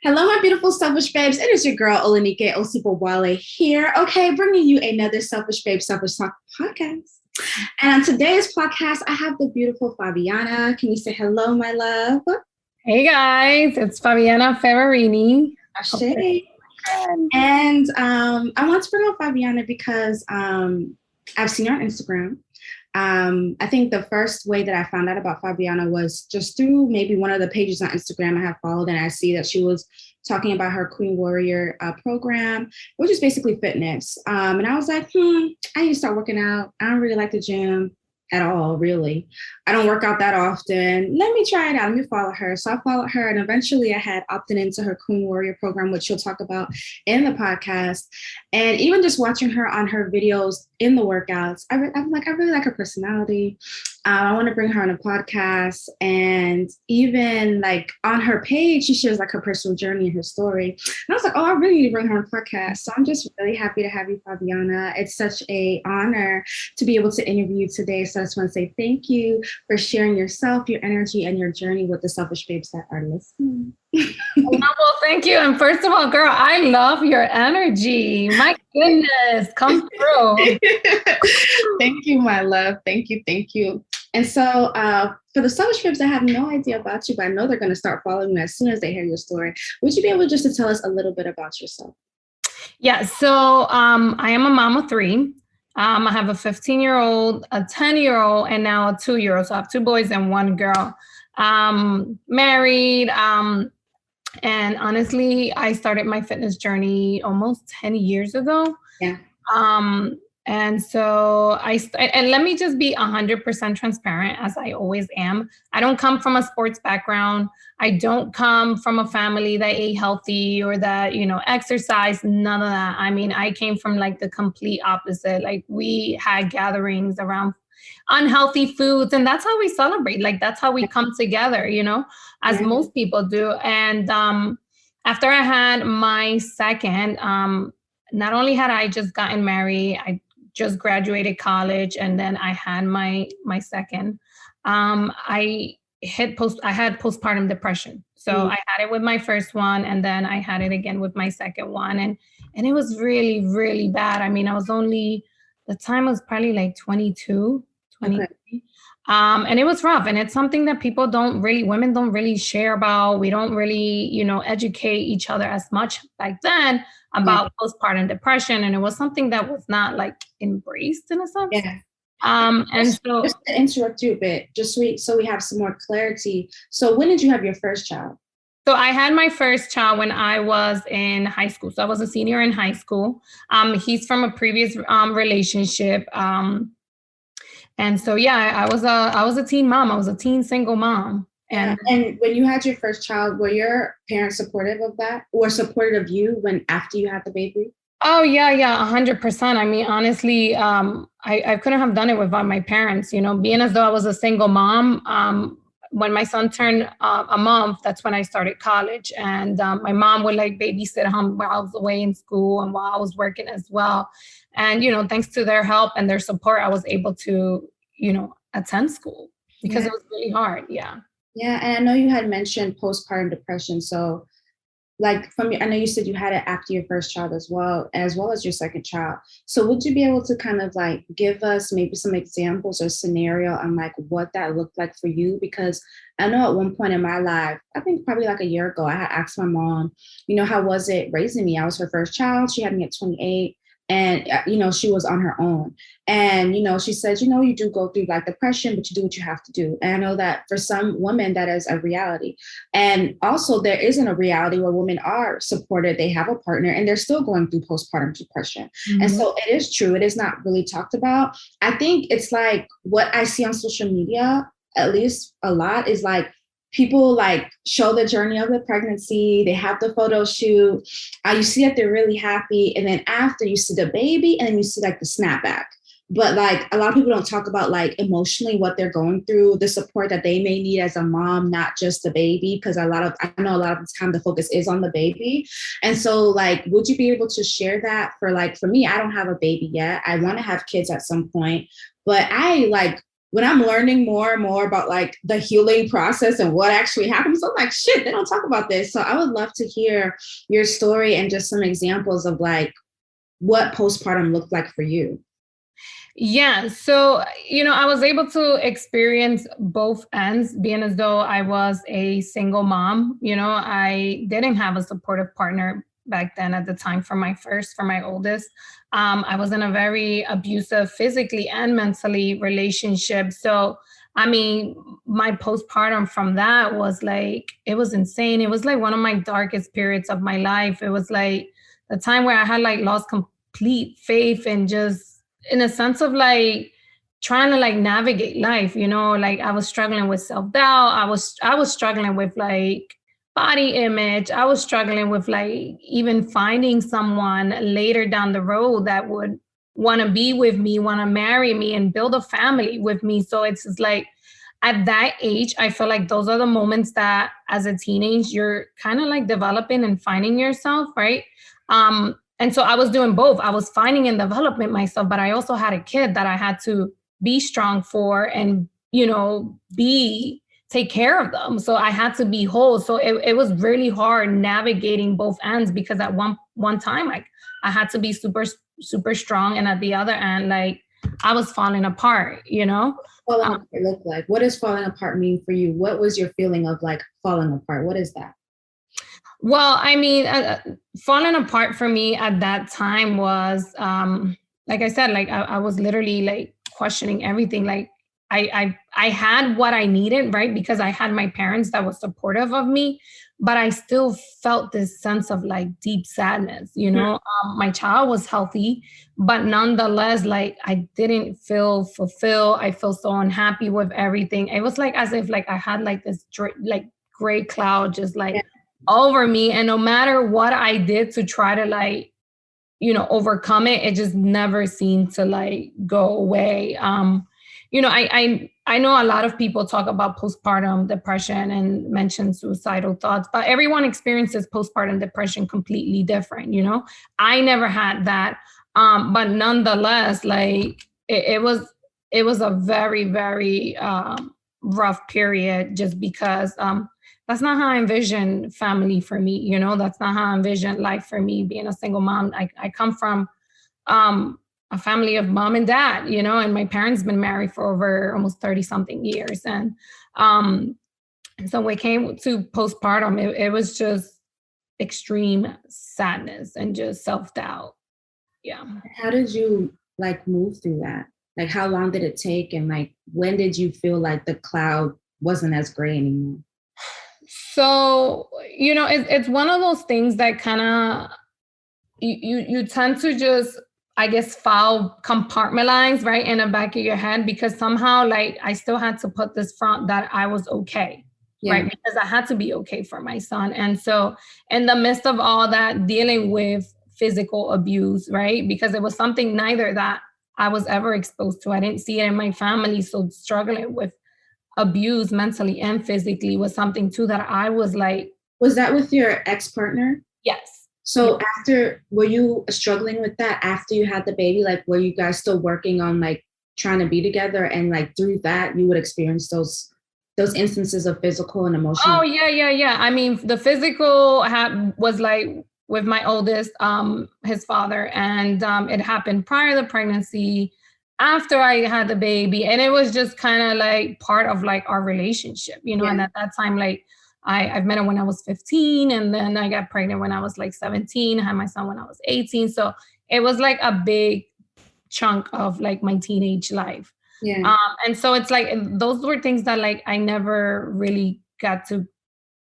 Hello, my beautiful selfish babes. It is your girl, Olanike Osipowale here. Okay, bringing you another Selfish Babe Selfish Talk podcast. And on today's podcast, I have the beautiful Fabiana. Can you say hello, my love? Hey guys, it's Fabiana Ferrarini. Ashe. And I want to bring up Fabiana because I've seen her on Instagram. I think the first way that I found out about Fabiana was just through maybe one of the pages on Instagram I have followed, and I see that she was talking about her Queen Warrior program, which is basically fitness. And I was like, I need to start working out. I don't really like the gym at all, really. I don't work out that often. Let me try it out. Let me follow her. So I followed her, and eventually I had opted into her Queen Warrior program, which she'll talk about in the podcast. And even just watching her on her videos in the workouts, I really like her personality. I want to bring her on a podcast, and even like on her page, she shares like her personal journey and her story. And I was like, oh, I really need to bring her on a podcast. So I'm just really happy to have you, Fabiana. It's such an honor to be able to interview you today. So I just want to say thank you for sharing yourself, your energy, and your journey with the selfish babes that are listening. Well, thank you. And first of all, girl, I love your energy. My goodness, come through. Thank you, my love. Thank you. Thank you. And so for the selfish babes, I have no idea about you, but I know they're going to start following you as soon as they hear your story. Would you be able just to tell us a little bit about yourself? Yeah, so I am a mom of three. I have a 15-year-old, a 10-year-old, and now a 2-year-old. So I have two boys and one girl. Married. And honestly, I started my fitness journey almost 10 years ago. Yeah. And so and let me just be 100% transparent, as I always am. I don't come from a sports background. I don't come from a family that ate healthy or that, exercise, none of that. I mean, I came from like the complete opposite. Like we had gatherings around unhealthy foods, and that's how we celebrate. Like that's how we come together, as most people do. And after I had my second, not only had I just gotten married, I just graduated college, and then I had my second. I had postpartum depression. So I had it with my first one, and then I had it again with my second one, and it was really, really bad. I mean, the time was probably like 22, 23. Okay. And it was rough, and it's something that women don't really share about. We don't really, educate each other as much back then about postpartum depression. And it was something that was not like embraced in a sense. Yeah. And so just to interrupt you a bit, so we have some more clarity. So when did you have your first child? So I had my first child when I was in high school. So I was a senior in high school. He's from a previous relationship. And so, yeah, I was a teen mom. I was a teen single mom. And when you had your first child, were your parents supportive of that, or supportive of you after you had the baby? Oh, yeah, 100%. I mean, honestly, I couldn't have done it without my parents, being as though I was a single mom. When my son turned a month, that's when I started college. And my mom would like babysit him while I was away in school and while I was working as well. And, thanks to their help and their support, I was able to, attend school because it was really hard. Yeah. Yeah. And I know you had mentioned postpartum depression. So like I know you said you had it after your first child as well as your second child. So would you be able to kind of like give us maybe some examples or scenario on like what that looked like for you? Because I know at one point in my life, I think probably like a year ago, I had asked my mom, how was it raising me? I was her first child. She had me at 28. And, she was on her own. And, she says, you do go through like depression, but you do what you have to do. And I know that for some women, that is a reality. And also there isn't a reality where women are supported. They have a partner and they're still going through postpartum depression. Mm-hmm. And so it is true. It is not really talked about. I think it's like what I see on social media, at least a lot, is like, people like show the journey of the pregnancy. They have the photo shoot. You see that they're really happy. And then after you see the baby and then you see like the snapback. But like a lot of people don't talk about like emotionally what they're going through, the support that they may need as a mom, not just the baby. Because I know a lot of the time the focus is on the baby. And so like, would you be able to share that for me, I don't have a baby yet. I want to have kids at some point, but I like when I'm learning more and more about like the healing process and what actually happens, I'm like, shit, they don't talk about this. So I would love to hear your story and just some examples of like what postpartum looked like for you. Yeah. So, I was able to experience both ends, being as though I was a single mom. I didn't have a supportive partner back then at the time for my oldest. I was in a very abusive physically and mentally relationship. So, I mean, my postpartum from that was like, it was insane. It was like one of my darkest periods of my life. It was like the time where I had like lost complete faith and just in a sense of like trying to like navigate life, like I was struggling with self-doubt. I was struggling with like body image. I was struggling with like even finding someone later down the road that would want to be with me, want to marry me and build a family with me. So it's just like at that age, I feel like those are the moments that as a teenage, you're kind of like developing and finding yourself, right? And so I was doing both. I was finding and developing myself, but I also had a kid that I had to be strong for and, be take care of them. So I had to be whole. So it was really hard navigating both ends because at one time, like I had to be super, super strong. And at the other end, like I was falling apart. Falling apart look like? What does falling apart mean for you? What was your feeling of like falling apart? What is that? Well, I mean, falling apart for me at that time was, like I said, like I was literally like questioning everything. Like I had what I needed, right? Because I had my parents that was supportive of me, but I still felt this sense of like deep sadness. My child was healthy, but nonetheless, like I didn't feel fulfilled. I feel so unhappy with everything. It was like as if like I had like this like gray cloud just like over me. And no matter what I did to try to like, overcome it, it just never seemed to like go away. I know a lot of people talk about postpartum depression and mention suicidal thoughts, but everyone experiences postpartum depression completely different. I never had that. But nonetheless, like it was a very, very rough period just because that's not how I envision family for me. That's not how I envision life for me being a single mom. I come from a family of mom and dad, and my parents been married for over almost 30 something years. Um, and so when it came to postpartum, it was just extreme sadness and just self-doubt. Yeah. How did you like move through that? Like how long did it take and like when did you feel like the cloud wasn't as gray anymore? So, it's one of those things that kind of you tend to just, I guess, file compartmentalize right in the back of your head because somehow like I still had to put this front that I was okay. Yeah. Right. Because I had to be okay for my son. And so in the midst of all that, dealing with physical abuse, right? Because it was something neither that I was ever exposed to. I didn't see it in my family. So struggling with abuse mentally and physically was something too that I was like. Was that with your ex-partner? Yes. So were you struggling with that after you had the baby? Like, were you guys still working on like trying to be together and like through that you would experience those instances of physical and emotional? Oh yeah. I mean, the physical was like with my oldest, his father, and it happened prior to the pregnancy, after I had the baby, and it was just kind of like part of like our relationship, And at that time, like I've met him when I was 15, and then I got pregnant when I was like 17. I had my son when I was 18, so it was like a big chunk of like my teenage life. Yeah. And so it's like those were things that like I never really got to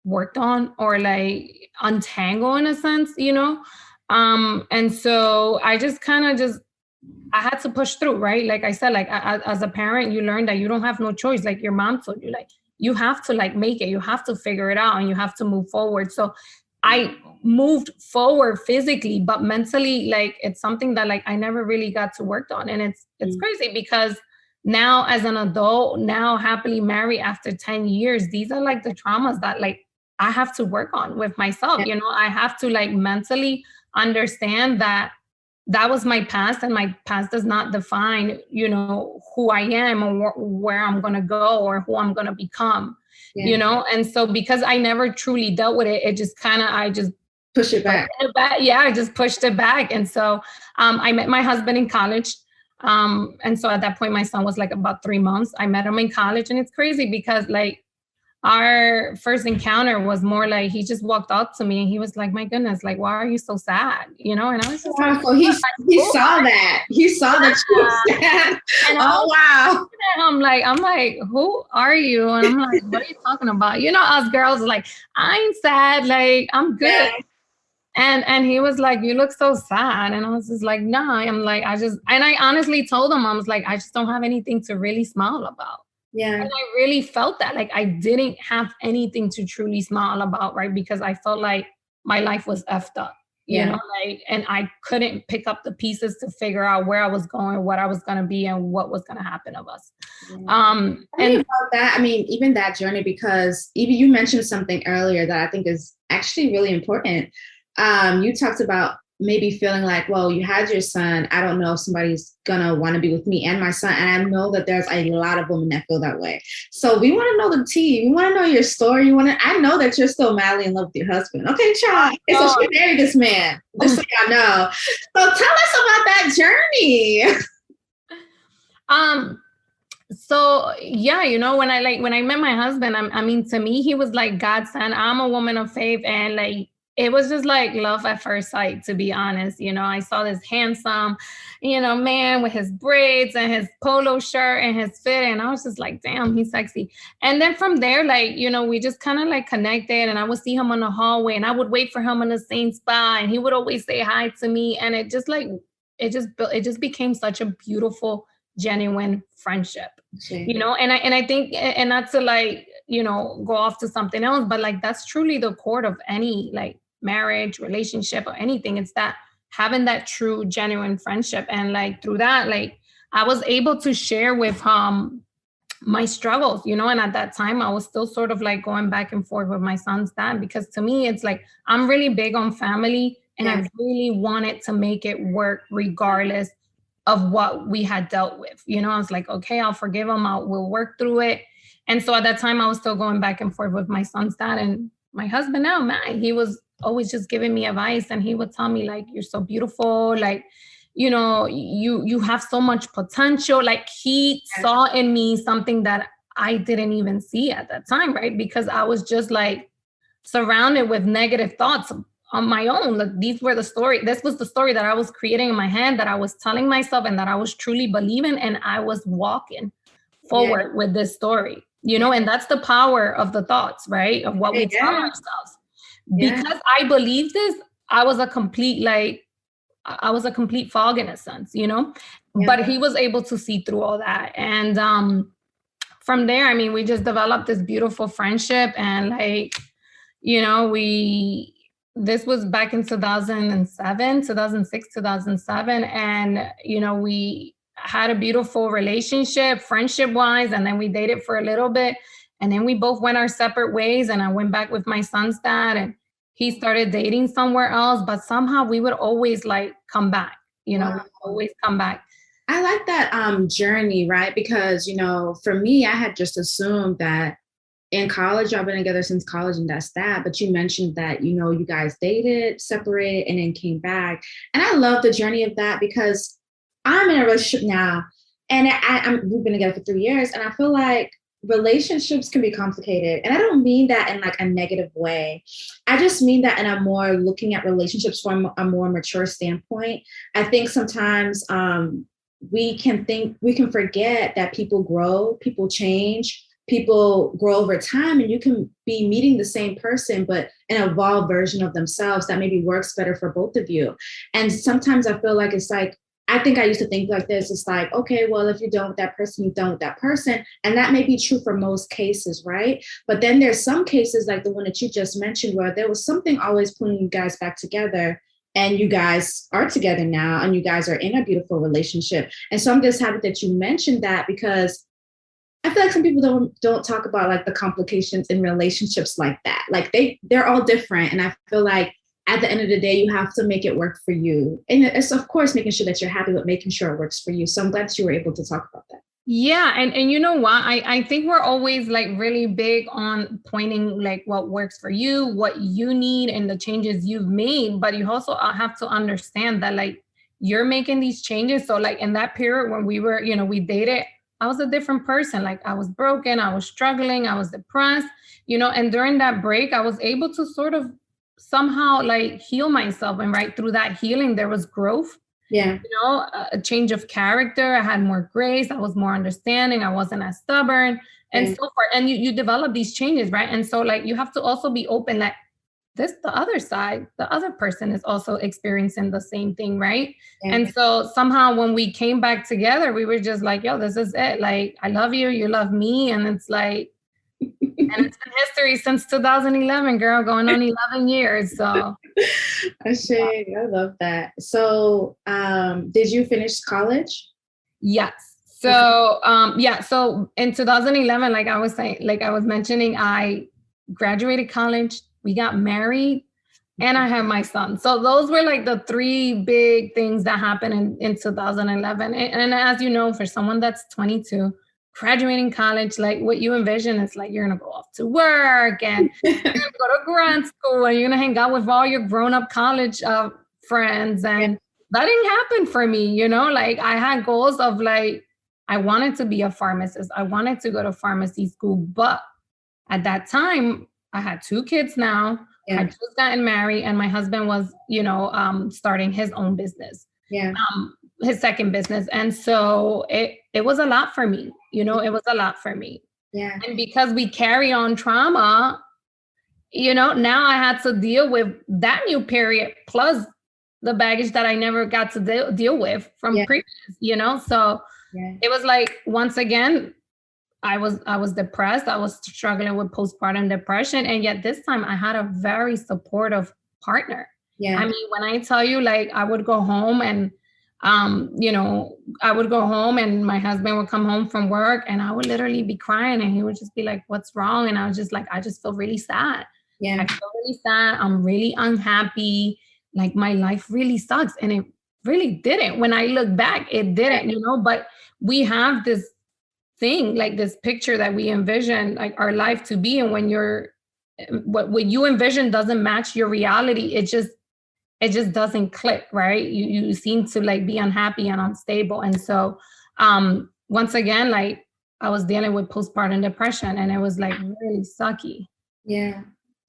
worked on or like untangle in a sense, and so I just kind of I had to push through, right? Like I said, like as a parent, you learn that you don't have no choice. Like your mom told you, like you have to like make it, you have to figure it out, and you have to move forward. So I moved forward physically, but mentally, like it's something that like I never really got to work on, and it's crazy because now as an adult, now happily married after 10 years, these are like the traumas that like I have to work on with myself. I have to like mentally understand that that was my past, and my past does not define, who I am, or where I'm going to go, or who I'm going to become, And so because I never truly dealt with it, it just I just push it back. Yeah, I just pushed it back. And so I met my husband in college. And so at that point, my son was like about 3 months. I met him in college, and it's crazy because like our first encounter was more like he just walked up to me and he was like, "My goodness, like, why are you so sad?" And I was just like, so he saw that. He saw that you were sad. Oh wow. I'm like, who are you? And I'm like, what are you talking about? Us girls like, I ain't sad, like I'm good. Yeah. And he was like, "You look so sad." And I was just like, "Nah." I'm like, I honestly told him, I was like, "I just don't have anything to really smile about." Yeah. And I really felt that, like, I didn't have anything to truly smile about, right? Because I felt like my life was effed up, like, and I couldn't pick up the pieces to figure out where I was going, what I was going to be, and what was going to happen of us. And about that, I mean, even that journey, because even you mentioned something earlier that I think is actually really important. You talked about maybe feeling like, well, you had your son. I don't know if somebody's gonna want to be with me and my son. And I know that there's a lot of women that feel that way. So we want to know the tea. We want to know your story. I know that you're still madly in love with your husband. Okay, child. So she married this man. Just so y'all know. So tell us about that journey. So yeah, when I met my husband, I mean, to me, he was like God sent. I'm a woman of faith, and like, it was just like love at first sight, to be honest. I saw this handsome, man with his braids and his polo shirt and his fit. And I was just like, damn, he's sexy. And then from there, like, we just kind of like connected, and I would see him on the hallway, and I would wait for him in the same spot, and he would always say hi to me. And it just became such a beautiful, genuine friendship, and I think, and not to like, go off to something else, but like, that's truly the core of any like marriage, relationship, or anything. It's that having that true, genuine friendship. And like, through that, like, I was able to share with my struggles, and at that time I was still sort of like going back and forth with my son's dad, because to me, it's like, I'm really big on family, and I really wanted to make it work regardless of what we had dealt with. I was like, okay, I'll forgive him. We'll work through it. And so at that time, I was still going back and forth with my son's dad. And my husband now, man, he was always just giving me advice, and he would tell me like, "You're so beautiful. Like, you have so much potential." Like, he saw in me something that I didn't even see at that time, right? Because I was just like surrounded with negative thoughts on my own. Like, this was the story that I was creating in my head, that I was telling myself, and that I was truly believing, and I was walking forward with this story, and that's the power of the thoughts, right? Of what we tell ourselves. Because I believed this, I was a complete fog in a sense, but he was able to see through all that. And from there, I mean, we just developed this beautiful friendship, and like, this was back in 2006, 2007. And, we had a beautiful relationship, friendship wise. And then we dated for a little bit, and then we both went our separate ways. And I went back with my son's dad, and he started dating somewhere else, but somehow we would always like come back, always come back. I like that journey, right? Because, for me, I had just assumed that in college, y'all been together since college, and that's that. But you mentioned that, you guys dated, separated, and then came back. And I love the journey of that, because I'm in a relationship now, and we've been together for 3 years, and I feel like relationships can be complicated. And I don't mean that in like a negative way. I just mean that in a more looking at relationships from a more mature standpoint. I think sometimes we can forget that people grow, people change, people grow over time, and you can be meeting the same person, but an evolved version of themselves that maybe works better for both of you. And sometimes I feel like it's like, I think I used to think like this. It's like, okay, well, if you're done with that person, you're done with that person. And that may be true for most cases, right? But then there's some cases like the one that you just mentioned, where there was something always pulling you guys back together, and you guys are together now, and you guys are in a beautiful relationship. And so I'm just happy that you mentioned that, because I feel like some people don't talk about like the complications in relationships like that. Like they're all different. And I feel like at the end of the day, you have to make it work for you. And it's, of course, making sure that you're happy, but making sure it works for you. So I'm glad that you were able to talk about that. Yeah, and you know what? I think we're always like really big on pointing like what works for you, what you need, and the changes you've made. But you also have to understand that like you're making these changes. So like in that period when we were, we dated, I was a different person. Like I was broken, I was struggling, I was depressed, and during that break, I was able to sort of somehow like heal myself. And right through that healing, there was growth, Yeah. a change of character. I had more grace. I was more understanding. I wasn't as stubborn and Yeah. so forth. And you develop these changes, right? And so like you have to also be open that the other side, the other person is also experiencing the same thing, right? Yeah. And so somehow when we came back together, we were just like, yo, this is it. Like, I love you, you love me. And it's like, and it's been history since 2011, girl, going on 11 years. So I love that. So did you finish college? yes. Okay. So so in 2011, like I was saying, like I was mentioning, I graduated college, we got married, and I had my son. So those were like the three big things that happened in 2011. And as you know, for someone that's 22, graduating college, like what you envision is like you're gonna go off to work and you're gonna go to grad school and you're gonna hang out with all your grown-up college friends. Yeah. And that didn't happen for me, like I had goals of like, I wanted to be a pharmacist. I wanted to go to pharmacy school, but at that time I had two kids now. Yeah. I just gotten married and my husband was, starting his own business, Yeah. his second business. And so it was a lot for me, it was a lot for me. Yeah. And because we carry on trauma, now I had to deal with that new period plus the baggage that I never got to deal with from previous, so it was like, once again, I was depressed. I was struggling with postpartum depression. And yet this time I had a very supportive partner. Yeah. I mean, when I tell you, like I would go home and, I would go home and my husband would come home from work and I would literally be crying and he would just be like, what's wrong? And I was just like, I just feel really sad. Yeah. I feel really sad. I'm really unhappy. Like my life really sucks. And it really didn't. When I look back, it didn't, but we have this thing, like this picture that we envision like our life to be. And when what you envision doesn't match your reality, it just doesn't click, right? You seem to like be unhappy and unstable. And so once again, like I was dealing with postpartum depression and it was like really sucky. Yeah.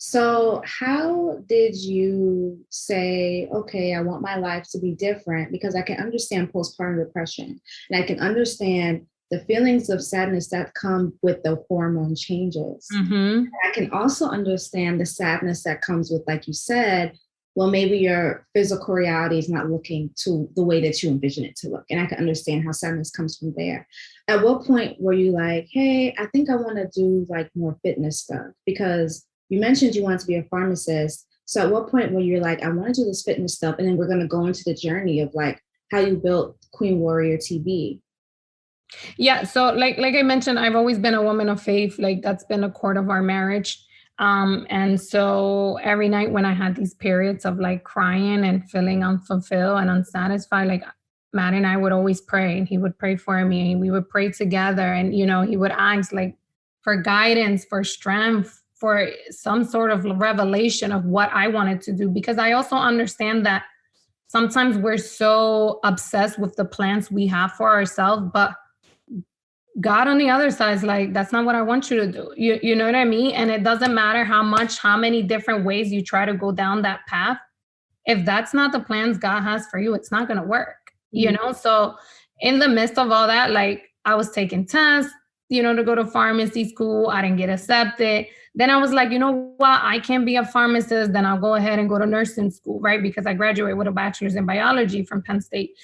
So how did you say, okay, I want my life to be different? Because I can understand postpartum depression and I can understand the feelings of sadness that come with the hormone changes. Mm-hmm. I can also understand the sadness that comes with, like you said, well, maybe your physical reality is not looking to the way that you envision it to look. And I can understand how sadness comes from there. At what point were you like, hey, I think I want to do like more fitness stuff? Because you mentioned you wanted to be a pharmacist. So at what point were you like, I want to do this fitness stuff? And then we're going to go into the journey of like how you built Queen Warrior TV. Yeah. So like I mentioned, I've always been a woman of faith. Like that's been a core of our marriage. And so every night when I had these periods of like crying and feeling unfulfilled and unsatisfied, like Matt and I would always pray and he would pray for me and we would pray together. And, he would ask like for guidance, for strength, for some sort of revelation of what I wanted to do. Because I also understand that sometimes we're so obsessed with the plans we have for ourselves, but God on the other side is like, that's not what I want you to do. You know what I mean? And it doesn't matter how many different ways you try to go down that path. If that's not the plans God has for you, it's not going to work, So in the midst of all that, like I was taking tests, to go to pharmacy school. I didn't get accepted. Then I was like, you know what? I can't be a pharmacist. Then I'll go ahead and go to nursing school, right? Because I graduated with a bachelor's in biology from Penn State.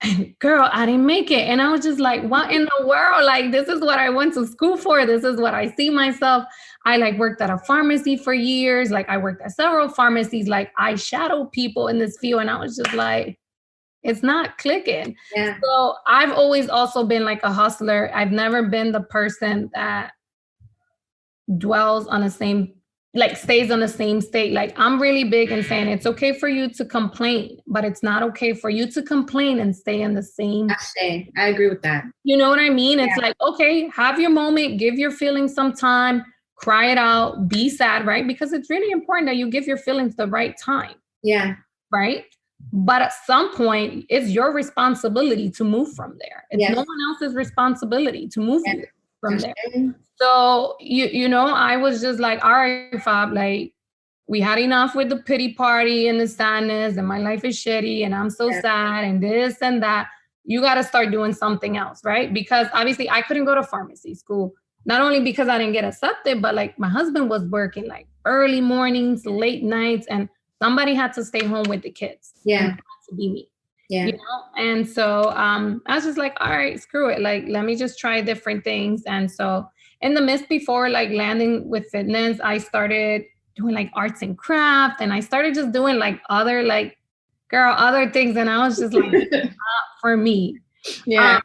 And girl, I didn't make it. And I was just like, what in the world? Like, this is what I went to school for. This is what I see myself. I like worked at a pharmacy for years. Like I worked at several pharmacies. Like I shadowed people in this field. And I was just like, it's not clicking. Yeah. So I've always also been like a hustler. I've never been the person that dwells on the same like stays on the same state. Like I'm really big in saying it's okay for you to complain, but it's not okay for you to complain and stay in the same. I agree with that. You know what I mean? It's Yeah. like, okay, have your moment, give your feelings some time, cry it out, be sad, right? Because it's really important that you give your feelings the right time. Yeah. Right. But at some point, it's your responsibility to move from there. It's Yes. no one else's responsibility to move you from That's there. true. So you know, I was just like, all right, Fab, like we had enough with the pity party and the sadness, and my life is shitty, and I'm so sad, and this and that. You got to start doing something else, right? Because obviously, I couldn't go to pharmacy school. Not only because I didn't get accepted, but like my husband was working like early mornings, late nights, and somebody had to stay home with the kids. Yeah. And it had to be me. Yeah. You know? And so I was just like, all right, screw it. Like, let me just try different things. And so in the midst before like landing with fitness, I started doing like arts and craft, and I started just doing like other things. And I was just like, not for me. Yeah.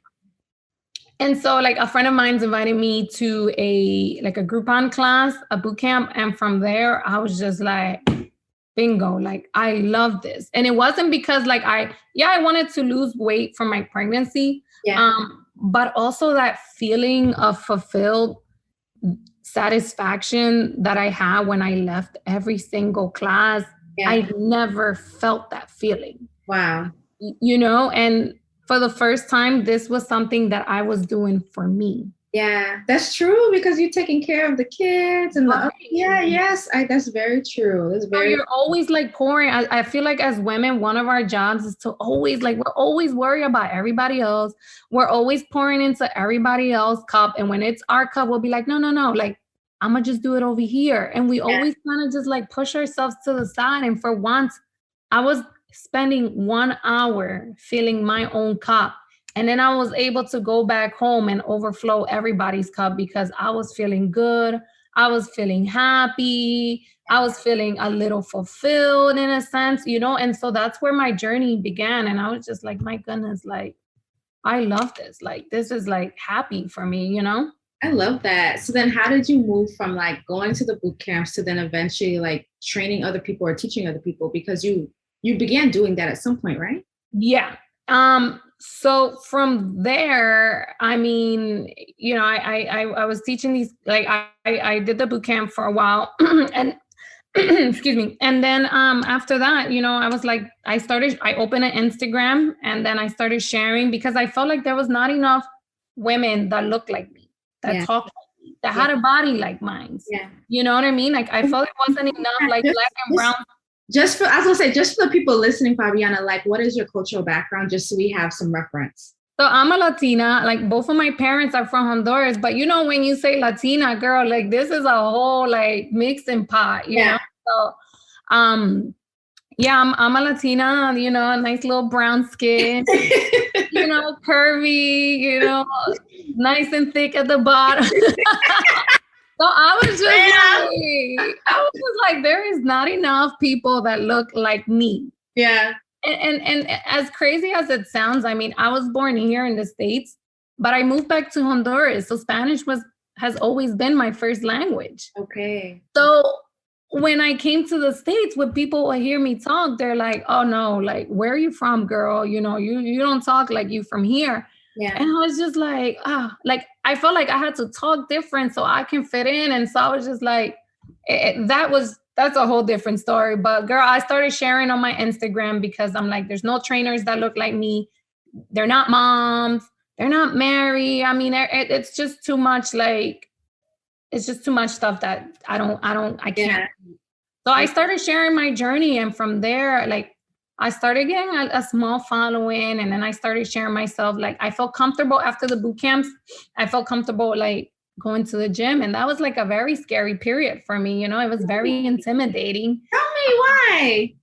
And so like a friend of mine's invited me to a Groupon class, a boot camp. And from there, I was just like, bingo, like I love this. And it wasn't because like I wanted to lose weight from my pregnancy. Yeah. But also that feeling of fulfilled satisfaction that I had when I left every single class. Yeah. I never felt that feeling. Wow. You know, and for the first time, this was something that I was doing for me. Yeah, that's true, because you're taking care of the kids and Right. that's very true. That's So very you're always like pouring. I feel like as women, one of our jobs is to always like, we're always worried about everybody else. We're always pouring into everybody else's cup. And when it's our cup, we'll be like, no, like I'm gonna just do it over here. And we always kind of just like push ourselves to the side. And for once, I was spending 1 hour filling my own cup. And then I was able to go back home and overflow everybody's cup because I was feeling good. I was feeling happy. I was feeling a little fulfilled in a sense, you know? And so that's where my journey began. And I was just like, my goodness, like, I love this. Like, this is like happy for me, you know? I love that. So then how did you move from like going to the boot camps to then eventually like training other people or teaching other people? Because you began doing that at some point, right? Yeah. So from there, I mean, you know, I was teaching these, like, I did the boot camp for a while and excuse me. And then, after that, you know, I was like, I opened an Instagram, and then I started sharing because I felt like there was not enough women that looked like me, that talked like me, that had a body like mine. Yeah. You know what I mean? Like, I felt it wasn't enough like black and brown. Just for the people listening, Fabiana, like, what is your cultural background, just so we have some reference? So I'm a Latina, like both of my parents are from Honduras, but you know, when you say Latina, girl, like this is a whole like mixing pot, you know? So, I'm a Latina, you know, a nice little brown skin, you know, curvy, you know, nice and thick at the bottom. So I was just like, there is not enough people that look like me. Yeah. And as crazy as it sounds, I mean, I was born here in the States, but I moved back to Honduras. So Spanish has always been my first language. Okay. So when I came to the States, when people would hear me talk, they're like, oh no, like, where are you from, girl? You know, you don't talk like you from here. Yeah. And I was just like, like, I felt like I had to talk different so I can fit in. And so I was just like, that's a whole different story. But girl, I started sharing on my Instagram because I'm like, there's no trainers that look like me. They're not moms. They're not married. I mean, it's just too much. Like, it's just too much stuff that I can't. Yeah. So I started sharing my journey. And from there, like, I started getting a small following, and then I started sharing myself. Like, I felt comfortable after the boot camps. I felt comfortable like going to the gym, and that was like a very scary period for me. You know, it was very intimidating. Tell me why.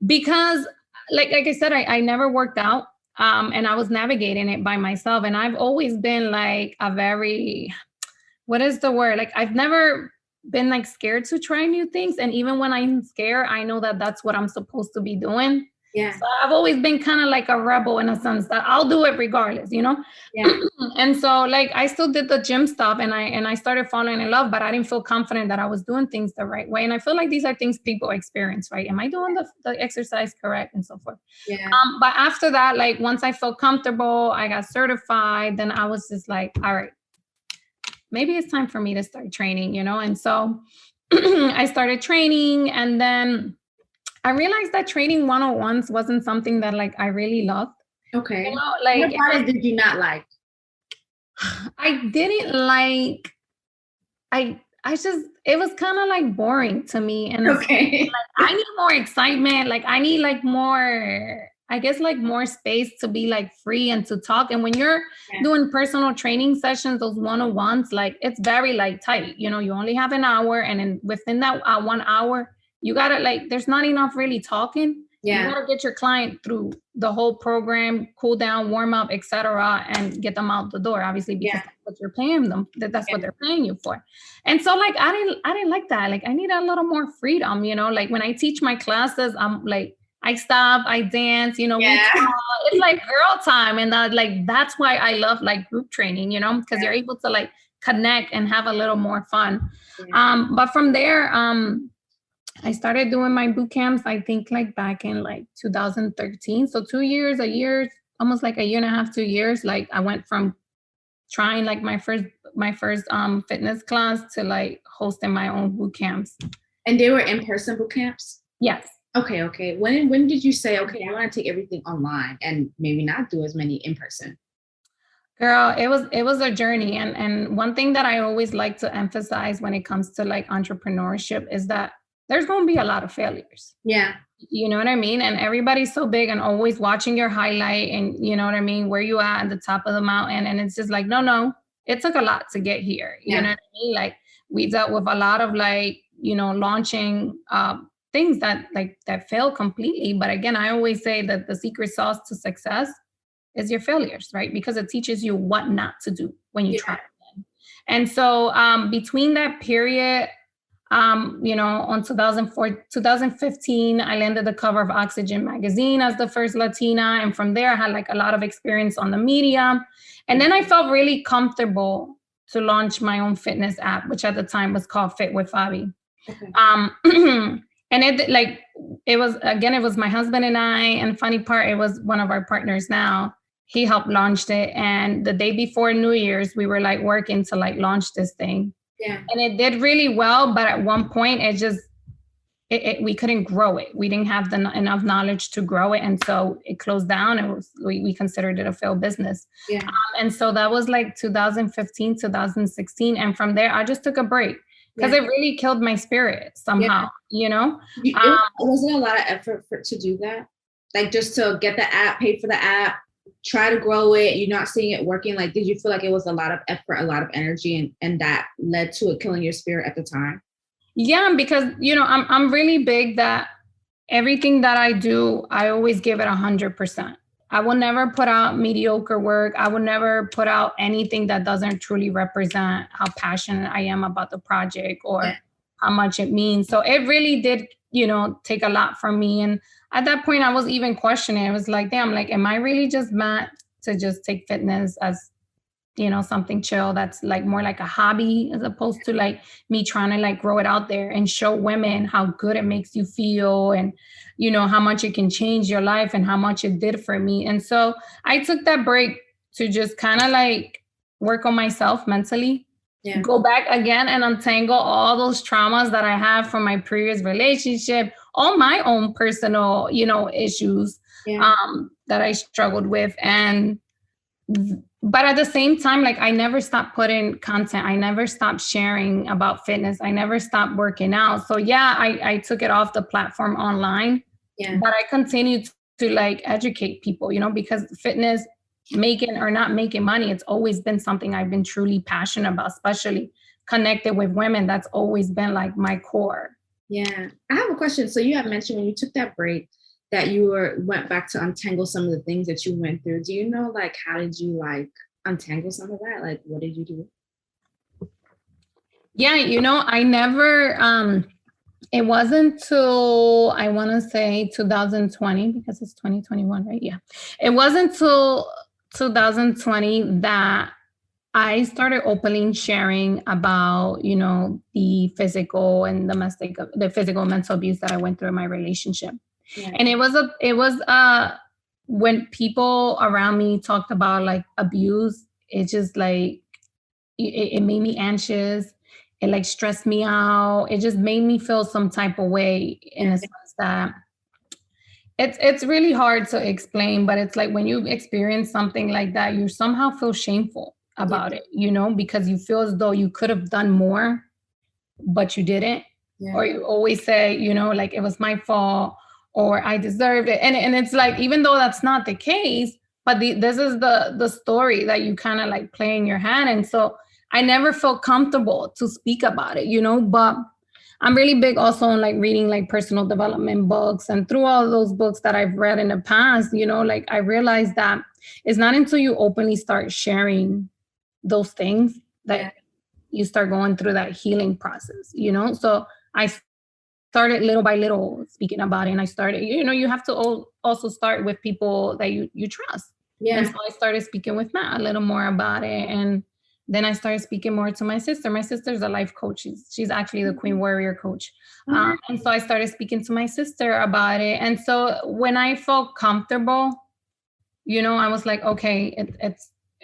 Because like I said, I never worked out, and I was navigating it by myself. And I've always been like a very, what is the word? Like, I've never been like scared to try new things. And even when I'm scared, I know that that's what I'm supposed to be doing. Yeah. So I've always been kind of like a rebel in a sense that I'll do it regardless, you know? Yeah. And so like I still did the gym stuff and I started falling in love, but I didn't feel confident that I was doing things the right way. And I feel like these are things people experience, right? Am I doing the exercise correct and so forth? Yeah. But after that, like once I felt comfortable, I got certified, then I was just like, all right, maybe it's time for me to start training, you know? And so I started training, and then I realized that training one-on-ones wasn't something that like I really loved. You Okay. know, like What about it did you not like? I didn't like I just it was kind of like boring to me. And it's Okay. like I need more excitement. Like I need like more, I guess like more space to be like free and to talk. And when you're Yeah. doing personal training sessions, those one-on-ones, like it's very like tight. You know, you only have an hour, and then within that 1 hour, you gotta like there's not enough really talking. You Yeah. gotta get your client through the whole program, cool down, warm up, etc., and get them out the door. Obviously, because Yeah. that's what you're paying them. That's Yeah. what they're paying you for. And so like I didn't like that. Like I need a little more freedom, you know. Like when I teach my classes, I'm like I stop, I dance, you know, we Yeah. talk. It's like girl time. And like that's why I love like group training, you know, because you're able to like connect and have a little more fun. Yeah. But from there, I started doing my boot camps, I think like back in like 2013. So 2 years, a year, almost like a year and a half, 2 years. Like I went from trying like my first fitness class to like hosting my own boot camps. And they were in-person boot camps? Yes. Okay, okay. When did you say, okay, I want to take everything online and maybe not do as many in person? Girl, it was a journey. And one thing that I always like to emphasize when it comes to like entrepreneurship is that there's going to be a lot of failures. Yeah. You know what I mean? And everybody's so big and always watching your highlight, and you know what I mean, where you at the top of the mountain. And it's just like, no, it took a lot to get here. You know what I mean? Like we dealt with a lot of like, you know, launching things that fail completely. But again, I always say that the secret sauce to success is your failures, right? Because it teaches you what not to do when you try again. And so between that period, you know, on 2015, I landed the cover of Oxygen magazine as the first Latina. And from there, I had like a lot of experience on the media. And then I felt really comfortable to launch my own fitness app, which at the time was called Fit with Fabi. Okay. And it was my husband and I. And funny part, it was one of our partners now. He helped launch it. And the day before New Year's, we were like working to like launch this thing. Yeah. And it did really well, but at one point we couldn't grow it. We didn't have enough knowledge to grow it. And so it closed down, and we considered it a failed business. Yeah. And so that was like 2015, 2016. And from there, I just took a break because it really killed my spirit somehow, you know? Was it a lot of effort to do that? Like just to get the app, pay for the app, try to grow it, you're not seeing it working. Like, did you feel like it was a lot of effort, a lot of energy, and that led to it killing your spirit at the time? Yeah, because, you know, I'm really big that everything that I do, I always give it 100%. I will never put out mediocre work. I will never put out anything that doesn't truly represent how passionate I am about the project or how much it means. So it really did, you know, take a lot from me. And at that point, I was even questioning. I was like, damn, like, am I really just meant to just take fitness as, you know, something chill that's like more like a hobby, as opposed to like me trying to like grow it out there and show women how good it makes you feel, and, you know, how much it can change your life and how much it did for me. And so I took that break to just kind of like work on myself mentally, go back again and untangle all those traumas that I have from my previous relationship, all my own personal, you know, issues that I struggled with. But at the same time, like I never stopped putting content. I never stopped sharing about fitness. I never stopped working out. So yeah, I took it off the platform online, but I continued to like educate people, you know, because fitness, making or not making money, it's always been something I've been truly passionate about, especially connected with women. That's always been like my core. Yeah. I have a question. So you have mentioned when you took that break that you went back to untangle some of the things that you went through. Do you know, like, how did you like untangle some of that? Like, what did you do? Yeah, you know, I never It wasn't till I want to say 2020 because it's 2021, right? Yeah. It wasn't till 2020 that I started openly sharing about, the physical and the physical and mental abuse that I went through in my relationship. Yeah. And it was when people around me talked about like abuse, it just like it made me anxious. It like stressed me out. It just made me feel some type of way in a sense that it's really hard to explain, but it's like when you experience something like that, you somehow feel shameful about it, because you feel as though you could have done more, but you didn't. Yeah. Or you always say, like it was my fault or I deserved it. And it's like, even though that's not the case, but this is the story that you kind of like play in your head. And so I never felt comfortable to speak about it, but I'm really big also on like reading like personal development books. And through all those books that I've read in the past, like I realized that it's not until you openly start sharing those things that you start going through that healing process, So I started little by little speaking about it. And I started, you have to also start with people that you trust. Yeah. And so I started speaking with Matt a little more about it. And then I started speaking more to my sister. My sister's a life coach. She's actually the Queen Warrior coach. And so I started speaking to my sister about it. And so when I felt comfortable, I was like, okay,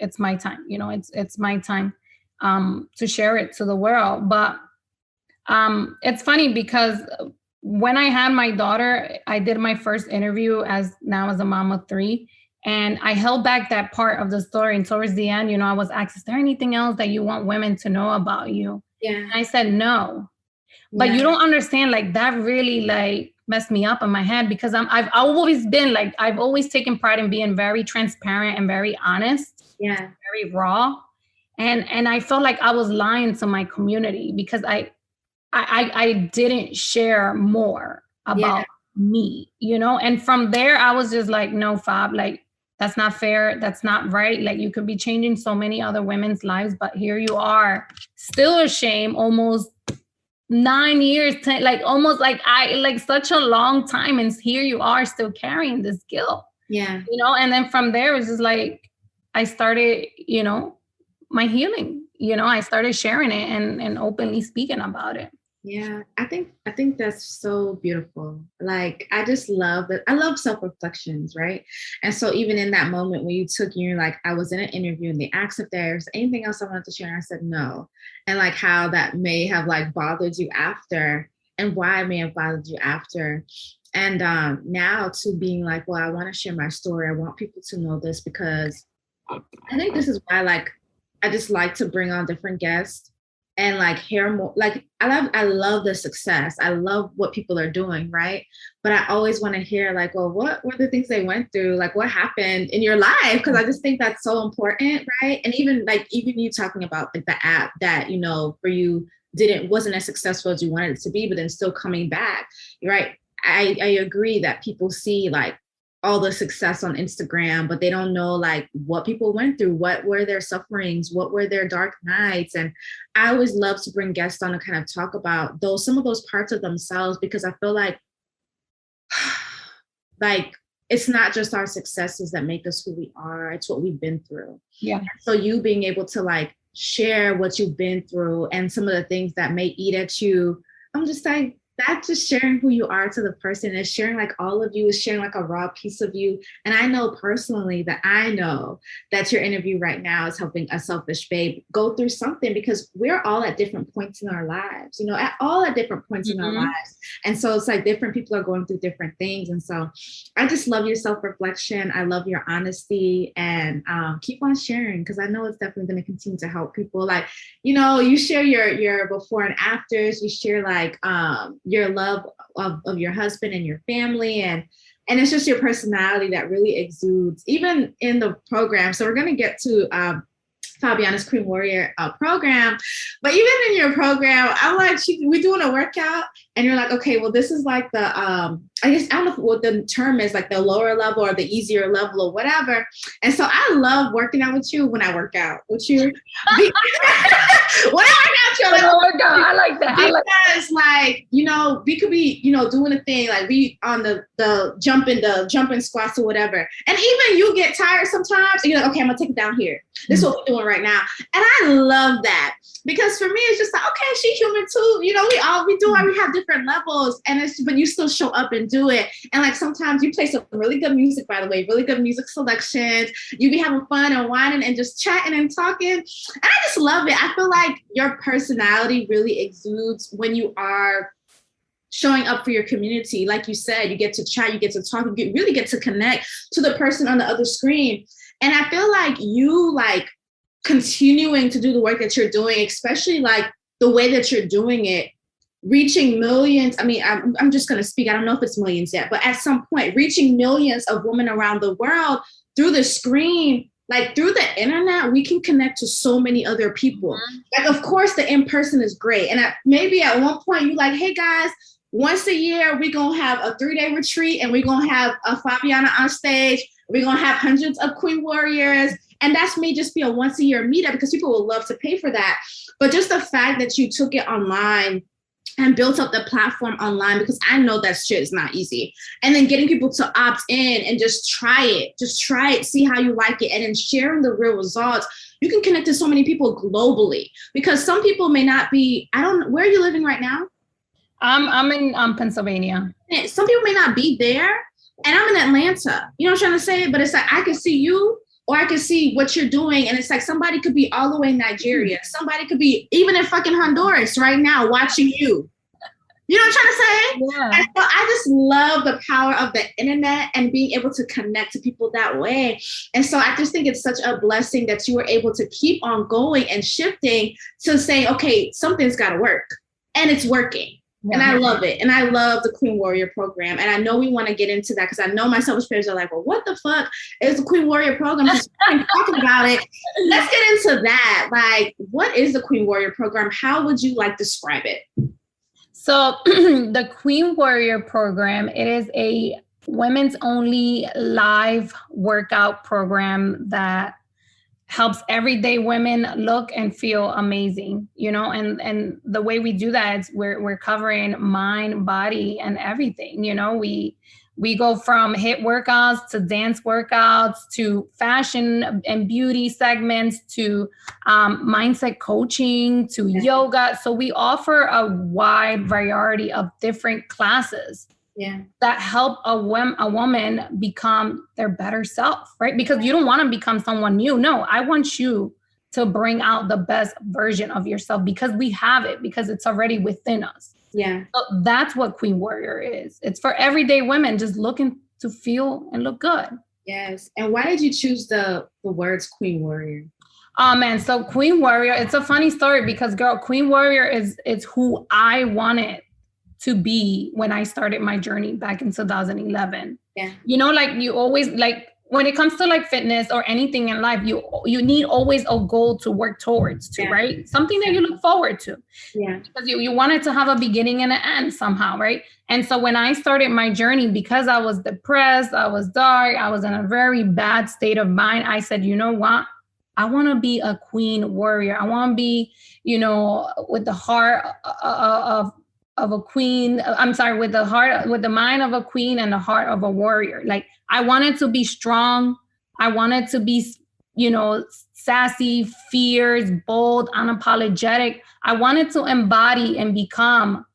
it's my time. It's my time to share it to the world. But it's funny because when I had my daughter, I did my first interview as a mom of 3. And I held back that part of the story. And towards the end, I was asked, is there anything else that you want women to know about you? Yeah. And I said, no. But you don't understand, like that really like messed me up in my head because I've always been like, I've always taken pride in being very transparent and very honest. Yeah. Very raw. And I felt like I was lying to my community because I didn't share more about me, and from there I was just like, no, Fab, like that's not fair. That's not right. Like you could be changing so many other women's lives, but here you are still ashamed almost 9 years, 10, like almost like such a long time. And here you are still carrying this guilt. Yeah. And then from there, it was just like, I started, my healing, I started sharing it and openly speaking about it. Yeah, I think that's so beautiful. Like, I just love it. I love self-reflections, right? And so even in that moment when you're like, I was in an interview and they asked if there's anything else I wanted to share. And I said, no. And like how that may have like bothered you after and why it may have bothered you after. And now to being like, well, I want to share my story. I want people to know this because I think this is why like, I just like to bring on different guests and like hear more. Like I love the success. I love what people are doing, right? But I always want to hear like, well, what were the things they went through? Like what happened in your life? Because I just think that's so important, right? And even you talking about like the app that, for you wasn't as successful as you wanted it to be, but then still coming back, right? I agree that people see like all the success on Instagram, but they don't know like what people went through, what were their sufferings, what were their dark nights. And I always love to bring guests on to kind of talk about some of those parts of themselves, because I feel like it's not just our successes that make us who we are, it's what we've been through. Yeah. So you being able to like share what you've been through and some of the things that may eat at you, I'm just like, that's just sharing who you are to the person. Is sharing like all of you, is sharing like a raw piece of you. And I know personally that your interview right now is helping a selfish babe go through something, because we're all at different points in our lives, at different points in our lives. And so it's like different people are going through different things. And so I just love your self-reflection. I love your honesty, and keep on sharing, because I know it's definitely going to continue to help people. Like, you share your before and afters, you share like your love of your husband and your family, and it's just your personality that really exudes even in the program. So we're going to get to Fabiana's Queen Warrior program, but even in your program, I'm like, we're doing a workout and you're like, okay, well, this is like the, I guess, I don't know what the term is, like the lower level or the easier level or whatever. And so I love working out with you when I work out with you. When I work out, you're like, I like that. Because like, you know, we could be, you know, doing a thing, like we on the jumping squats or whatever. And even you get tired sometimes and you're like, okay, I'm gonna take it down here. This is what we're doing right now. And I love that. Because for me, it's just like, okay, she's human too. You know, we have different levels, but you still show up and do it. And like sometimes you play some really good music, by the way, really good music selections. You be having fun and whining and just chatting and talking. And I just love it. I feel like your personality really exudes when you are showing up for your community. Like you said, you get to chat, you get to talk, you really get to connect to the person on the other screen. And I feel like you like continuing to do the work that you're doing, especially like the way that you're doing it, reaching millions. I mean, I'm just going to speak. I don't know if it's millions yet, but at some point, reaching millions of women around the world through the screen, like through the internet, we can connect to so many other people. Like, of course, the in-person is great. And maybe at one point you like, hey guys, once a year, we're going to have a 3-day retreat and we're going to have a Fabiana on stage. We're going to have hundreds of Queen Warriors. And that's may just be a once a year meetup because people will love to pay for that. But just the fact that you took it online and built up the platform online, because I know that shit is not easy. And then getting people to opt in and just try it, see how you like it. And then sharing the real results, you can connect to so many people globally because some people may not be, where are you living right now? I'm in Pennsylvania. Some people may not be there and I'm in Atlanta. You know what I'm trying to say? But it's like, I can see you or I can see what you're doing. And it's like, somebody could be all the way in Nigeria. Somebody could be even in fucking Honduras right now watching you. You know what I'm trying to say? Yeah. And so I just love the power of the internet and being able to connect to people that way. And so I just think it's such a blessing that you were able to keep on going and shifting to say, okay, something's got to work. And it's working. Yeah. And I love it. And I love the Queen Warrior program. And I know we want to get into that because I know my selfish parents are like, well, what the fuck is the Queen Warrior program? She's talking about it. Let's get into that. Like, what is the Queen Warrior program? How would you like describe it? So the Queen Warrior program, it is a women's only live workout program that helps everyday women look and feel amazing, you know, and the way we do that is we're covering mind, body, and everything. You know, we go from HIIT workouts to dance workouts to fashion and beauty segments to mindset coaching to yoga. So we offer a wide variety of different classes. Yeah, that help a woman become their better self, right? Because you don't want to become someone new. No, I want you to bring out the best version of yourself because we have it, because it's already within us. Yeah. So that's what Queen Warrior is. It's for everyday women just looking to feel and look good. Yes. And why did you choose the words Queen Warrior? Oh man, so Queen Warrior, it's a funny story because girl, Queen Warrior it's who I wanted to be when I started my journey back in 2011. Yeah. You know, like you always, like when it comes to like fitness or anything in life, you need always a goal to work towards to, right? Something that you look forward to. Yeah. Because you want it to have a beginning and an end somehow, right? And so when I started my journey, because I was depressed, I was dark, I was in a very bad state of mind, I said, you know what? I want to be a Queen Warrior. I want to be, you know, with the heart of a queen. I'm sorry, with the mind of a queen and the heart of a warrior. Like I wanted to be strong. I wanted to be, you know, sassy, fierce, bold, unapologetic. I wanted to embody and become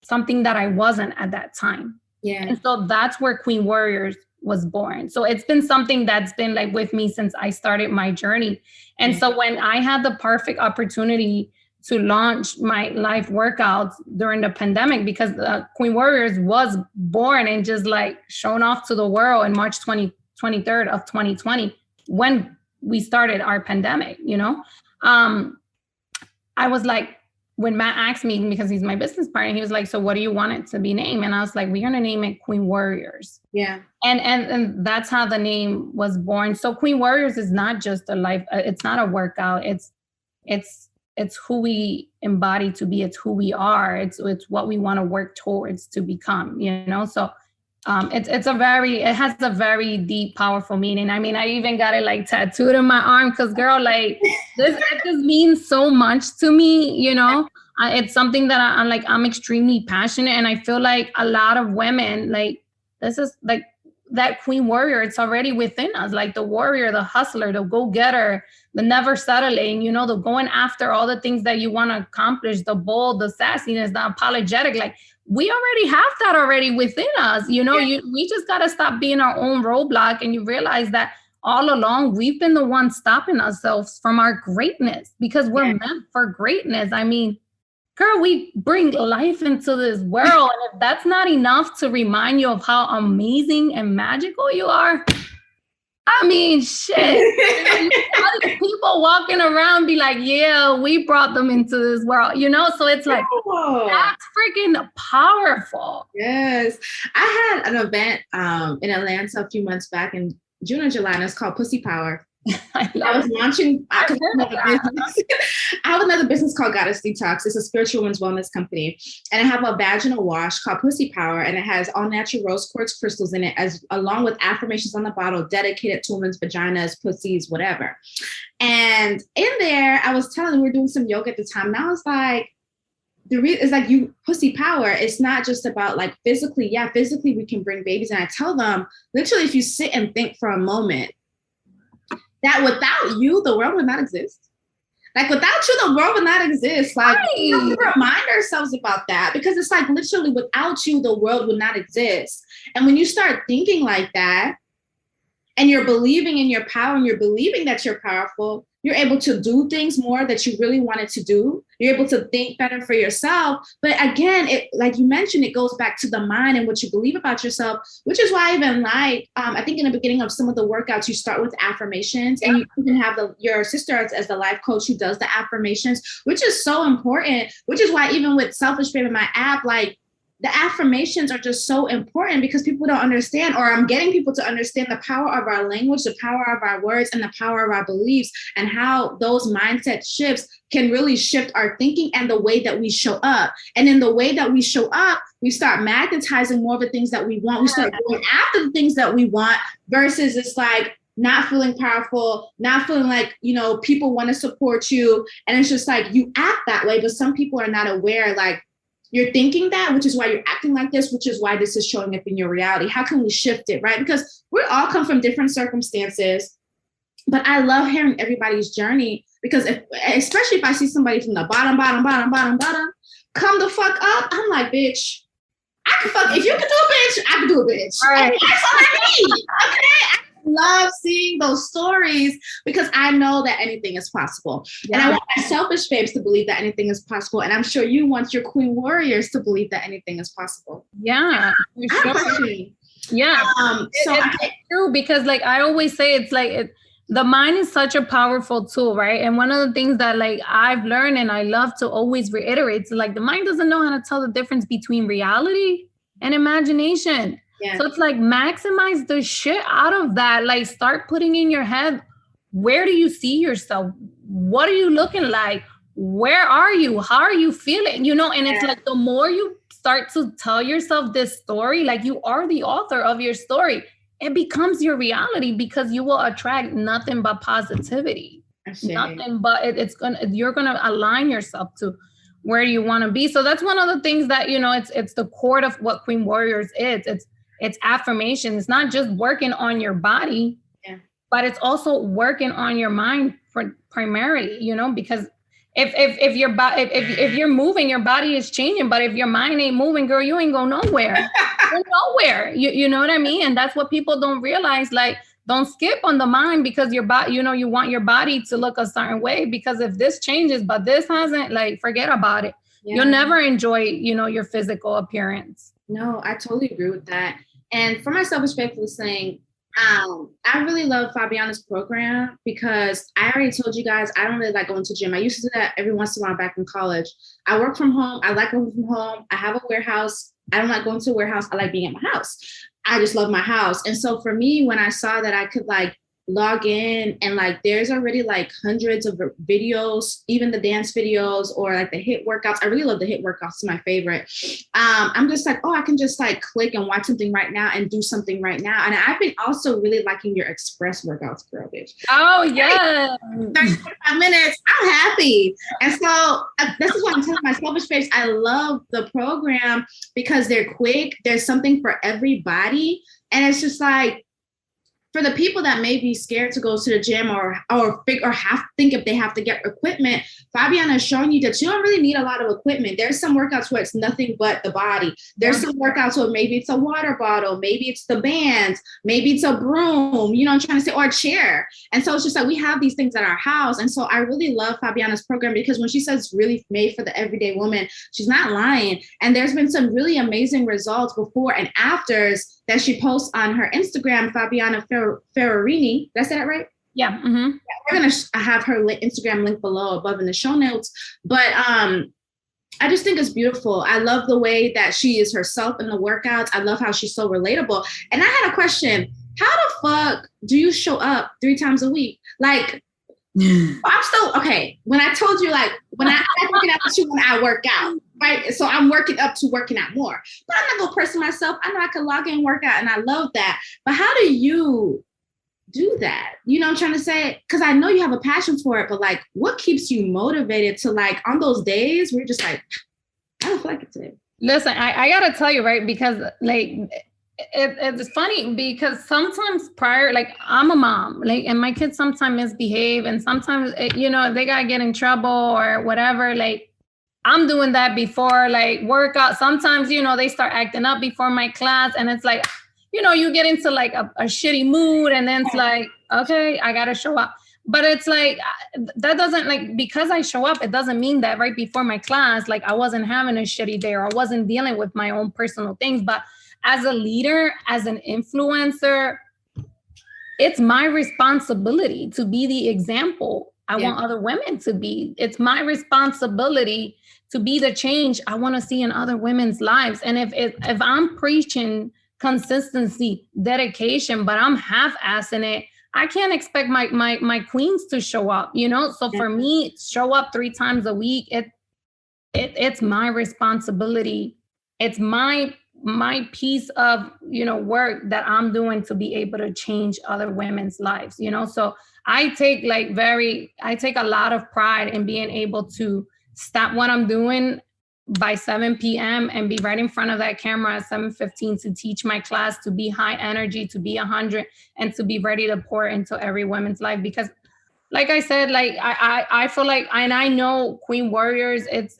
something that I wasn't at that time. Yeah. And so that's where Queen Warriors was born. So it's been something that's been like with me since I started my journey. And so when I had the perfect opportunity to launch my live workouts during the pandemic, because Queen Warriors was born and just like shown off to the world in March 23rd of 2020, when we started our pandemic, you know, I was like, when Matt asked me, because he's my business partner, he was like, so what do you want it to be named? And I was like, we're going to name it Queen Warriors. Yeah. And that's how the name was born. So Queen Warriors is not just a life. It's not a workout. It's it's who we embody to be. It's who we are. It's what we want to work towards to become, you know? So it has a very deep, powerful meaning. I mean, I even got it like tattooed in my arm because, girl, like it just means so much to me, you know? It's something that I'm extremely passionate. And I feel like a lot of women, like, this is like that queen warrior. It's already within us, like the warrior, the hustler, the go-getter, the never settling, you know, the going after all the things that you want to accomplish, the bold, the sassiness, the apologetic. Like, we already have that already within us. You know, we just got to stop being our own roadblock. And you realize that all along, we've been the ones stopping ourselves from our greatness because we're meant for greatness. I mean, girl, we bring life into this world. And if that's not enough to remind you of how amazing and magical you are, I mean, shit. You people walking around be like, yeah, we brought them into this world, you know? So it's like, that's freaking powerful. Yes. I had an event in Atlanta a few months back in June or July, and it's called Pussy Power. I was launching I have another business called Goddess Detox. It's a spiritual women's wellness company, and I have a vaginal wash called Pussy Power, and it has all natural rose quartz crystals in it, as along with affirmations on the bottle dedicated to women's vaginas, pussies, whatever. And in there, I was telling them we were doing some yoga at the time, and I was like, it's like pussy power. It's not just about like physically. Yeah, physically we can bring babies, and I tell them literally, if you sit and think for a moment, that without you, the world would not exist. Like, without you, the world would not exist. Like, we have to remind ourselves about that, because it's like, literally, without you, the world would not exist. And when you start thinking like that, and you're believing in your power, and you're believing that you're powerful, you're able to do things more that you really wanted to do. You're able to think better for yourself. But again, it, like you mentioned, it goes back to the mind and what you believe about yourself, which is why I even like, I think in the beginning of some of the workouts, you start with affirmations, and you can have your sister as the life coach who does the affirmations, which is so important, which is why even with Selfish Babe in my app, like, the affirmations are just so important, because people don't understand, or I'm getting people to understand the power of our language, the power of our words, and the power of our beliefs, and how those mindset shifts can really shift our thinking and the way that we show up. And in the way that we show up, we start magnetizing more of the things that we want. We start going after the things that we want, versus it's like not feeling powerful, not feeling like, you know, people want to support you. And it's just like, you act that way, but some people are not aware, like, you're thinking that, which is why you're acting like this, which is why this is showing up in your reality. How can we shift it, right? Because we all come from different circumstances, but I love hearing everybody's journey, because especially if I see somebody from the bottom, come the fuck up, I'm like, bitch, I can fuck, if you can do a bitch, I can do a bitch. Right. That's all I need, okay? Love seeing those stories, because I know that anything is possible. Yeah. And I want my selfish babes to believe that anything is possible. And I'm sure you want your queen warriors to believe that anything is possible. Yeah. Sure. Yeah. It's true, because like I always say, it's like the mind is such a powerful tool, right? And one of the things that like I've learned, and I love to always reiterate, is like the mind doesn't know how to tell the difference between reality and imagination. Yeah. So it's like, maximize the shit out of that. Like, start putting in your head, where do you see yourself? What are you looking like? Where are you? How are you feeling? You know, and it's like, the more you start to tell yourself this story, like you are the author of your story, it becomes your reality, because you will attract nothing but positivity. Nothing but you're gonna align yourself to where you want to be. So that's one of the things that, you know, it's the core of what Queen Warriors is. It's affirmation. It's not just working on your body, but it's also working on your mind primarily, you know, because if you're moving, your body is changing, but if your mind ain't moving, girl, you ain't going nowhere. You're nowhere. You know what I mean? And that's what people don't realize. Like, don't skip on the mind, because your body, you know, you want your body to look a certain way, because if this changes, but this hasn't, like, forget about it. Yeah. You'll never enjoy, you know, your physical appearance. No, I totally agree with that. And for myself, respectfully saying, I really love Fabiana's program, because I already told you guys, I don't really like going to the gym. I used to do that every once in a while back in college. I work from home. I like working from home. I have a warehouse. I don't like going to a warehouse. I like being at my house. I just love my house. And so for me, when I saw that I could like log in and like there's already like hundreds of videos, even the dance videos or like the HIIT workouts. I really love the HIIT workouts. It's my favorite. I'm just like, oh, I can just like click and watch something right now and do something right now. And I've been also really liking your express workouts, girl, bitch. Oh yeah, 35 minutes, I'm happy. And so this is what I'm telling my selfish babes. I love the program because they're quick. There's something for everybody. And it's just like, for the people that may be scared to go to the gym or think if they have to get equipment, Fabiana is showing you that you don't really need a lot of equipment. There's some workouts where it's nothing but the body. There's some workouts where maybe it's a water bottle, maybe it's the bands, maybe it's a broom, you know what I'm trying to say, or a chair. And so it's just like we have these things at our house. And so I really love Fabiana's program because when she says it's really made for the everyday woman, she's not lying. And there's been some really amazing results before and afters that she posts on her Instagram, Fabiana Ferrarini. Did I say that right? Yeah. Mm-hmm. We're going to have her Instagram link below above in the show notes. But I just think it's beautiful. I love the way that she is herself in the workouts. I love how she's so relatable. And I had a question. How the fuck do you show up 3 times a week? Like, I'm still, okay, when I told you, like, when I'm working out with you when I work out, right? So I'm working up to working out more. But I'm not going to person myself. I know I can log in and work out, and I love that. But how do you do that? You know what I'm trying to say? Because I know you have a passion for it, but, like, what keeps you motivated to, like, on those days where you're just like, I don't feel like it today? Listen, I got to tell you, right? Because, like, it's funny because sometimes prior, like I'm a mom, like, and my kids sometimes misbehave and sometimes, you know, they got to get in trouble or whatever. Like I'm doing that before like workout. Sometimes, you know, they start acting up before my class and it's like, you know, you get into like a shitty mood and then it's like, okay, I got to show up. But it's like, that doesn't like, because I show up, it doesn't mean that right before my class, like I wasn't having a shitty day or I wasn't dealing with my own personal things. But as a leader, as an influencer, it's my responsibility to be the example I want other women to be. It's my responsibility to be the change I want to see in other women's lives. And if I'm preaching consistency, dedication, but I'm half-assing it, I can't expect my queens to show up, you know? So for me, show up 3 times a week, it's my responsibility. It's my piece of, you know, work that I'm doing to be able to change other women's lives, you know? So I take a lot of pride in being able to stop what I'm doing by 7 p.m. and be right in front of that camera at 7:15 to teach my class, to be high energy, to be 100 and to be ready to pour into every woman's life. Because like I said, like I feel like, and I know Queen Warriors, it's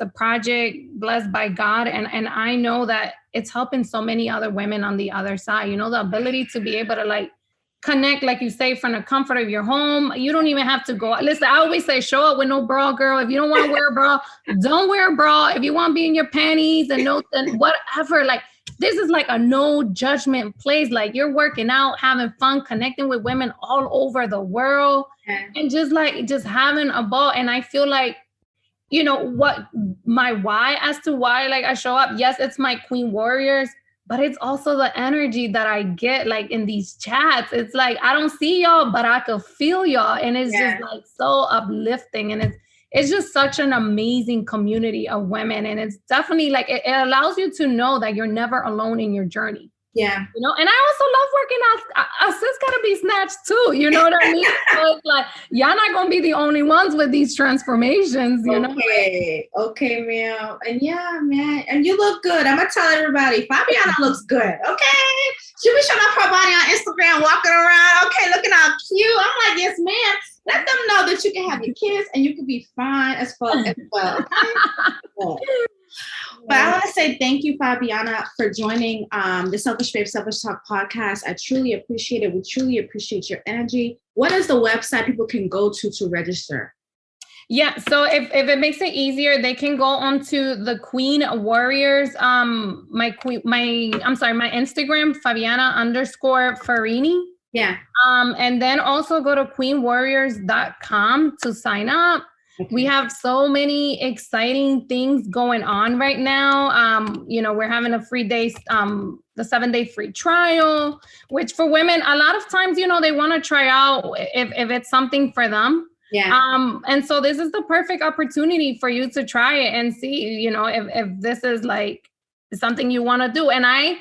a project blessed by God. And I know that it's helping so many other women on the other side, you know, the ability to be able to like connect, like you say, from the comfort of your home. You don't even have to go. Listen, I always say, show up with no bra, girl. If you don't want to wear a bra, don't wear a bra. If you want to be in your panties and whatever, like, this is like a no judgment place. Like you're working out, having fun, connecting with women all over the world and just having a ball. And I feel like, you know, what my why as to why, like I show up. Yes, it's my Queen Warriors, but it's also the energy that I get like in these chats. It's like, I don't see y'all, but I could feel y'all. And it's just like so uplifting. And it's just such an amazing community of women. And it's definitely like, it allows you to know that you're never alone in your journey. Yeah. You know, and I also love working out. A sis gotta be snatched too. You know what I mean? So it's like, y'all not gonna be the only ones with these transformations, you know? Okay, ma'am. And yeah, man. And you look good. I'm gonna tell everybody, Fabiana looks good. Okay. She be showing off her body on Instagram, walking around. Okay, looking all cute. I'm like, yes, ma'am. Let them know that you can have your kids and you can be fine as fuck as well. Okay? But I want to say thank you, Fabiana, for joining the Selfish Babe Selfish Talk podcast. I truly appreciate it. We truly appreciate your energy. What is the website people can go to register? Yeah, so if it makes it easier, they can go onto the Queen Warriors, my Instagram, Fabiana_Farini. Yeah. And then also go to queenwarriors.com to sign up. We Okay. have so many exciting things going on right now. We're having a free day, the 7-day free trial, which for women, a lot of times, they want to try out if it's something for them. Yeah. And so this is the perfect opportunity for you to try it and see, if this is like something you want to do. And I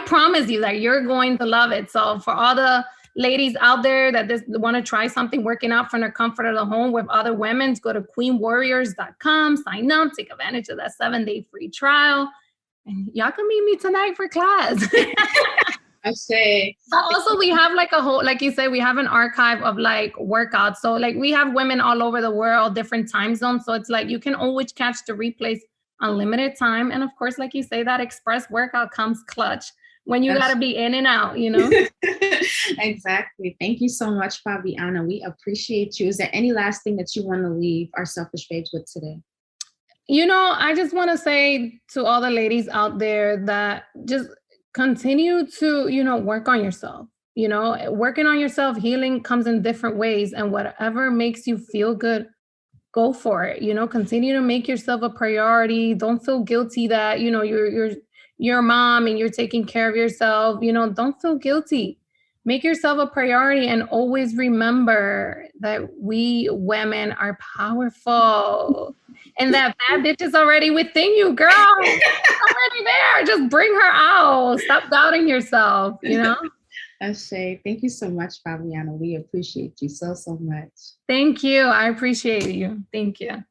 promise you that you're going to love it. So for all the ladies out there that want to try something working out from the comfort of the home with other women, go to queenwarriors.com, sign up, take advantage of that 7-day free trial. And y'all can meet me tonight for class. I say. But also we have like a whole, like you said, we have an archive of like workouts. So like we have women all over the world, different time zones. So it's like you can always catch the replays unlimited time. And of course, like you say, that express workout comes clutch when you got to be in and out, Exactly. Thank you so much, Fabiana. We appreciate you. Is there any last thing that you want to leave our selfish babes with today? I just want to say to all the ladies out there that just continue to, work on yourself. Working on yourself, healing comes in different ways. And whatever makes you feel good, go for it. Continue to make yourself a priority. Don't feel guilty that, you're a mom and you're taking care of yourself. Don't feel guilty. Make yourself a priority and always remember that we women are powerful and that bad bitch is already within you, girl. It's already there. Just bring her out. Stop doubting yourself, I say, thank you so much, Fabiana. We appreciate you so, so much. Thank you. I appreciate you. Thank you.